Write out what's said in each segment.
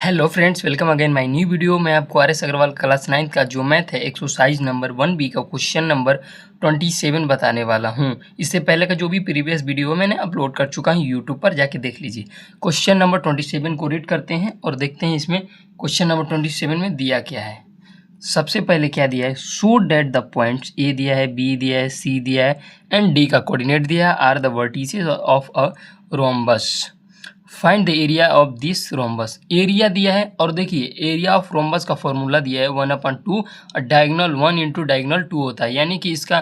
Hello friends, welcome again my new video में आपको RS. Agarwal class 9 का जो मैथ है एक्सरसाइज नंबर 1B का क्वेश्चन नंबर 27 बताने वाला हूं। इससे पहले का जो भी प्रीवियस वीडियो मैंने अपलोड कर चुका हूं यूट्यूब पर, जाके देख लीजिए। क्वेश्चन नंबर 27 को रीड करते हैं और देखते हैं इसमें क्वेश्चन नंबर 27 में दिया क्या है। सबसे पहले क्या दिया है, show that the points A दिया है, बी दिया है, सी दिया है एंड डी का कोऑर्डिनेट दिया है are the vertices of a rhombus. Find the area of this rhombus. Area दिया है और देखिए एरिया ऑफ रोम्बस का फॉर्मूला दिया है 1/2 और डायगोनल 1 इंटू डायगोनल 2 होता है, यानी कि इसका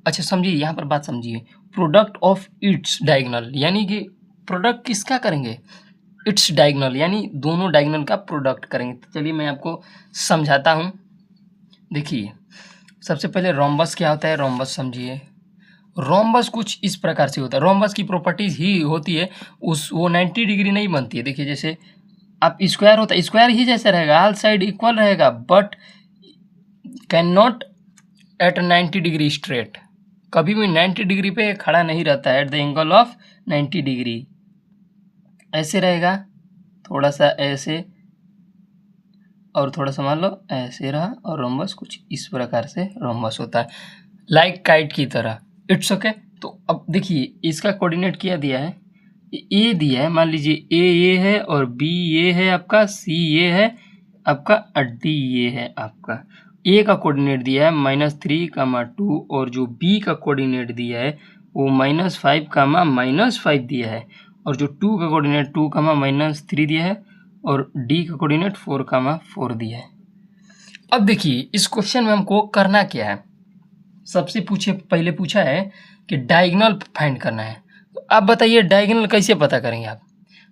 अच्छा समझिए, यहाँ पर बात समझिए। प्रोडक्ट ऑफ इट्स डायगोनल यानी कि प्रोडक्ट किसका करेंगे, इट्स डायगोनल यानी दोनों डायगोनल का प्रोडक्ट करेंगे। तो चलिए मैं आपको समझाता हूँ। देखिए सबसे पहले रोम्बस क्या होता है, रोम्बस समझिए। रोम्बस कुछ इस प्रकार से होता है, रोम्बस की प्रॉपर्टीज ही होती है वो 90 डिग्री नहीं बनती है। देखिए जैसे आप स्क्वायर होता है, स्क्वायर ही जैसा रहेगा, ऑल साइड इक्वल रहेगा but can not at 90 degree straight. कभी भी 90 डिग्री पे खड़ा नहीं रहता है, at the angle of 90 degree ऐसे रहेगा, थोड़ा सा ऐसे और थोड़ा सा मान लो ऐसे रहा। और रोम्बस कुछ इस प्रकार से रोम्बस होता है, लाइक काइट की तरह। It's okay. तो अब देखिए इसका कोऑर्डिनेट क्या दिया है, ए दिया है, मान लीजिए ए ये है और बी ये है आपका, सी ये है आपका और डी ये है आपका। ए का कोऑर्डिनेट दिया है -3, 2 और जो बी का कोऑर्डिनेट दिया है वो -5, -5 दिया है और जो 2 का कोऑर्डिनेट 2, -3 दिया है और डी का कोऑर्डिनेट 4, 4 दिया है। अब देखिए इस क्वेश्चन में हमको करना क्या है, सबसे पहले पूछा है कि डायगोनल फाइंड करना है। तो आप बताइए डायगोनल कैसे पता करेंगे आप,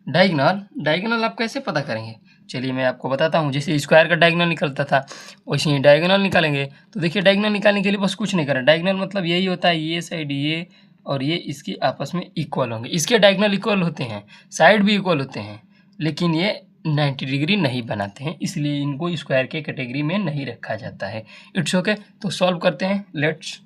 डायगोनल आप कैसे पता करेंगे। चलिए मैं आपको बताता हूँ। जैसे स्क्वायर का डायगोनल निकलता था वैसे ही डायगोनल निकालेंगे। तो देखिए डायगोनल निकालने के लिए बस कुछ नहीं करना, डायगोनल मतलब यही होता है, ये साइड ये और ये इसके आपस में इक्वल होंगे। इसके डायगोनल इक्वल होते हैं, साइड भी इक्वल होते हैं, लेकिन ये 90 डिग्री नहीं बनाते हैं, इसलिए इनको स्क्वायर के कैटेगरी में नहीं रखा जाता है। It's okay. तो सॉल्व करते हैं, लेट्स।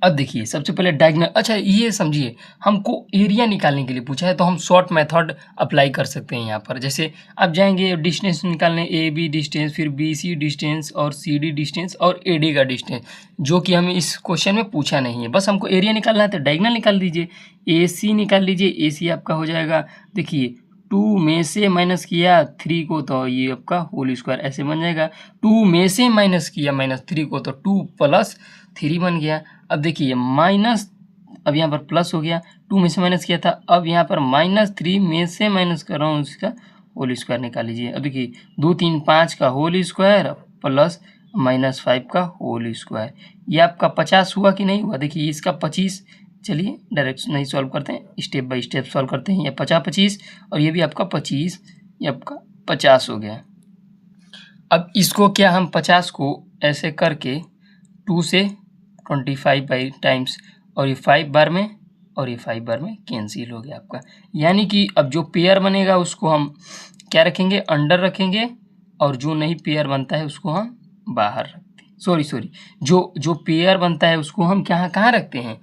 अब देखिए सबसे पहले डायगोनल, अच्छा ये समझिए हमको एरिया निकालने के लिए पूछा है तो हम शॉर्ट मेथड अप्लाई कर सकते हैं यहाँ पर। जैसे आप जाएंगे डिस्टेंस निकालने, ए बी डिस्टेंस, फिर बी सी डिस्टेंस और सी डी डिस्टेंस और ए डी का डिस्टेंस, जो कि हमें इस क्वेश्चन में पूछा नहीं है। बस हमको एरिया निकालना है तो डायगोनल निकाल लीजिए, ए सी निकाल लीजिए। ए सी आपका हो जाएगा, देखिए 2 में से माइनस किया 3 को तो ये आपका होल स्क्वायर ऐसे बन जाएगा। 2 में से माइनस किया -3 को तो 2 + 3 बन गया। अब देखिए माइनस, अब यहाँ पर प्लस हो गया, 2 में से माइनस किया था, अब यहाँ पर -3 में से माइनस कर रहा हूँ, उसका होल स्क्वायर निकाल लीजिए। अब देखिए 2 3 5 का होल स्क्वायर प्लस -5 का होल स्क्वायर, ये आपका 50 हुआ कि नहीं हुआ। देखिए इसका 25, चलिए डायरेक्ट नहीं सॉल्व करते हैं, स्टेप बाय स्टेप सॉल्व करते हैं। ये 50 और ये भी आपका 25, ये आपका 50 हो गया। अब इसको क्या हम 50 को ऐसे करके 2 से 25 बाई टाइम्स और ये 5 बार में और ये 5 बार में कैंसिल हो गया आपका। यानी कि अब जो पेयर बनेगा उसको हम क्या रखेंगे, अंडर रखेंगे, और जो नहीं पेयर बनता है उसको हम बाहर रखते हैं। सॉरी, जो पेयर बनता है उसको हम कहाँ रखते हैं,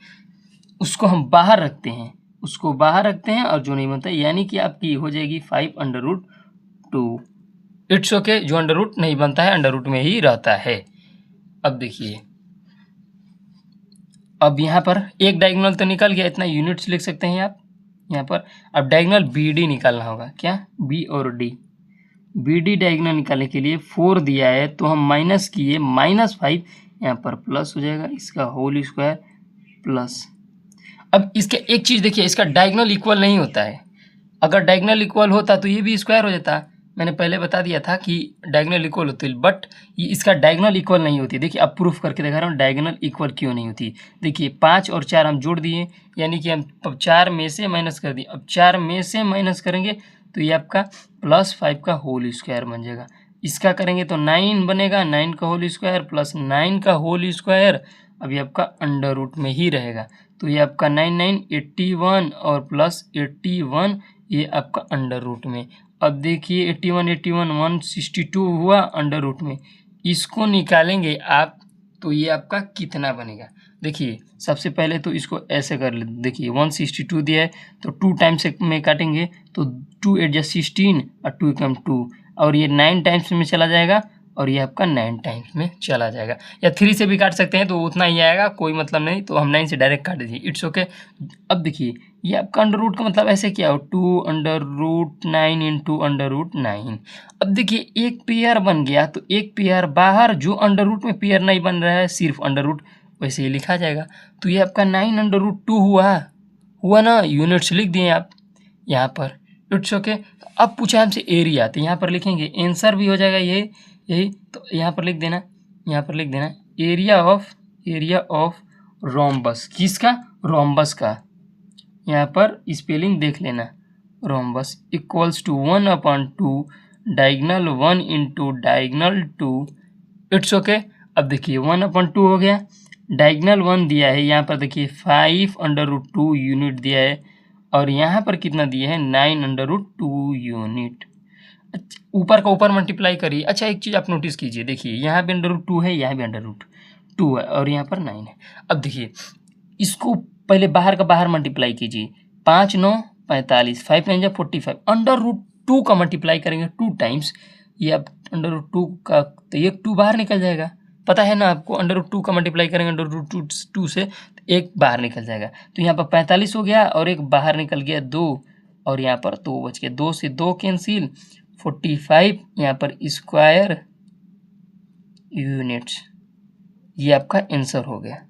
उसको हम बाहर रखते हैं, उसको बाहर रखते हैं, और जो नहीं बनता है यानी कि आपकी हो जाएगी 5√2। It's okay. जो अंडर रूट नहीं बनता है अंडर रूट में ही रहता है। अब देखिए अब यहाँ पर एक डायगोनल तो निकल गया, इतना यूनिट्स लिख सकते हैं आप यहाँ पर। अब डायगोनल बी डी निकालना होगा, क्या बी और डी। बी डी डायगोनल निकालने के लिए 4 दिया है तो हम माइनस किए -5, यहाँ पर प्लस हो जाएगा, इसका होल स्क्वायर प्लस। अब इसके एक चीज़ देखिए, इसका डायगोनल इक्वल नहीं होता है। अगर डायगोनल इक्वल होता तो ये भी स्क्वायर हो जाता। मैंने पहले बता दिया था कि डायगोनल इक्वल होती है, बट ये इसका डायगोनल इक्वल नहीं होती। देखिए अब प्रूफ करके दिखा रहा हूँ डायगोनल इक्वल क्यों नहीं होती। देखिए 5 और 4 हम जोड़ दिए, यानी कि हम अब 4 में से माइनस कर दिए। अब 4 में से माइनस करेंगे तो ये आपका +5 का होल स्क्वायर बन जाएगा। इसका करेंगे तो 9 बनेगा, 9 का होल स्क्वायर प्लस 9 का होल स्क्वायर, अभी आपका अंडर रूट में ही रहेगा। तो ये आपका 9 9 81 और प्लस 81, ये आपका अंडर रूट में। अब देखिए 81 81 162 हुआ अंडर रूट में। इसको निकालेंगे आप तो ये आपका कितना बनेगा। देखिए सबसे पहले तो इसको ऐसे कर ले, देखिए 162 दिया है तो 2 टाइम्स में काटेंगे तो 2 8 जा 16 और 2 कम 2 और ये 9 टाइम्स में चला जाएगा और ये आपका 9 टाइम्स में चला जाएगा, या 3 से भी काट सकते हैं तो उतना ही आएगा, कोई मतलब नहीं, तो हम 9 से डायरेक्ट काट दीजिए, इट्स ओके। अब देखिए ये आपका अंडर रूट का मतलब ऐसे क्या हो, 2 under root 9 into under root 9। अब देखिए एक पेयर बन गया तो एक पेयर बाहर, जो अंडर रूट में पेयर नहीं बन रहा है सिर्फ अंडर रूट, वैसे ही लिखा जाएगा। तो ये आपका 9 अंडर रूट 2 हुआ ना, यूनिट्स लिख दिए आप यहाँ पर, इट्स ओके। अब पूछा हमसे एरिया, तो यहाँ पर लिखेंगे, आंसर भी हो जाएगा यही, तो यहाँ पर लिख देना, यहाँ पर लिख देना एरिया ऑफ रोम्बस, किसका, रोम्बस का, यहाँ पर स्पेलिंग देख लेना, rhombus equals to 1/2 diagonal 1 into diagonal 2, it's okay. अब देखिए 1/2 हो गया, डायगनल 1 दिया है, यहाँ पर देखिए 5/2 यूनिट दिया है और यहाँ पर कितना दिया है 9/2 यूनिट। अच्छा, ऊपर का ऊपर मल्टीप्लाई करिए। अच्छा एक चीज़ आप नोटिस कीजिए, देखिए यहाँ भी √2 है, यहाँ भी √2 है और यहाँ पर 9 है। अब देखिए इसको पहले बाहर का बाहर मल्टीप्लाई कीजिए, 5 9 45, 5 9 45, √2 का मल्टीप्लाई करेंगे 2 टाइम्स, ये अब √2 का, तो एक 2 बाहर निकल जाएगा, पता है ना आपको, √2 का मल्टीप्लाई करेंगे √2 से तो एक बाहर निकल जाएगा, तो यहाँ पर 45 हो गया और एक बाहर निकल गया 2 और यहाँ पर 2 बच गया, 2 से 2 कैंसिल, 45 यहाँ पर स्क्वायर यूनिट्स, ये आपका आंसर हो गया।